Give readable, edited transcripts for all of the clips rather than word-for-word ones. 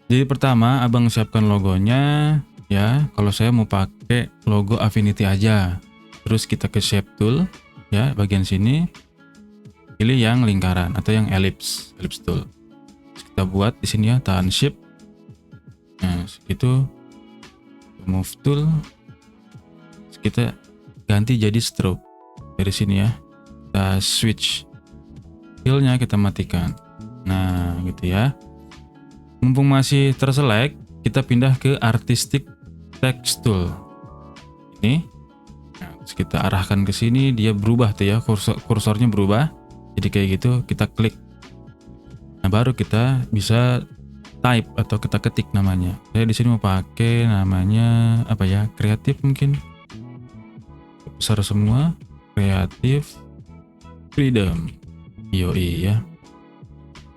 Jadi pertama abang siapkan logonya ya. Kalau saya mau pakai logo Affinity aja. Terus kita ke shape tool ya, bagian sini. Pilih yang lingkaran atau yang ellipse tool. Terus kita buat di sini ya, tahan shift. Nah, segitu. Move tool. Terus kita ganti jadi stroke. Dari sini ya. Kita switch. Fill-nya kita matikan. Nah, gitu ya. Mumpung masih terselect, kita pindah ke Artistic Text Tool. Ini. Nah, terus kita arahkan ke sini, dia berubah tuh ya, kursornya berubah. Jadi kayak gitu, kita klik. Nah, baru kita bisa type atau kita ketik namanya. Saya di sini mau pakai namanya apa ya? Kreatif mungkin. Besar semua. Kreatif Freedom. Yoi ya.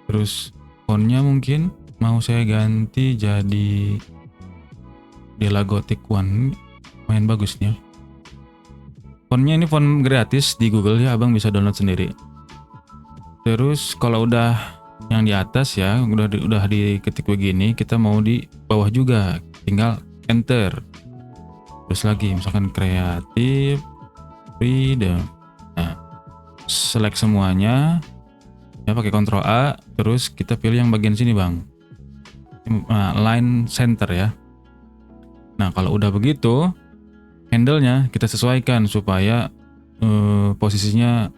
Terus fontnya mungkin mau saya ganti jadi Della Gothic One. Main bagus nih ya. Fontnya ini font gratis di Google ya, abang bisa download sendiri. Terus kalau udah yang di atas ya, udah diketik begini, kita mau di bawah juga, tinggal enter. Terus lagi misalkan kreatif freedom. Nah, select semuanya. Ya pakai Ctrl A, terus kita pilih yang bagian sini bang, nah, line center ya. Nah kalau udah begitu, handle-nya kita sesuaikan supaya posisinya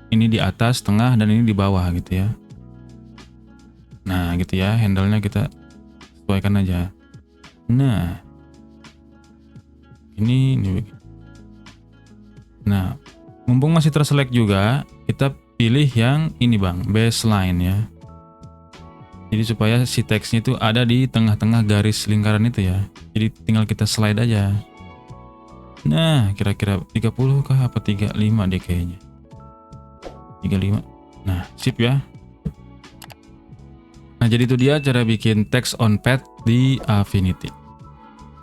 ini di atas, tengah, dan ini di bawah gitu ya. Nah gitu ya, handle-nya kita sesuaikan aja. Nah ini. Nah mumpung masih terselect juga, kita pilih yang ini bang, baseline ya. Jadi supaya si teksnya itu ada di tengah-tengah garis lingkaran itu ya. Jadi tinggal kita slide aja. Nah kira-kira 30 kah apa 35 deh kayaknya. 35. Nah sip ya. Nah jadi itu dia cara bikin text on pad di Affinity.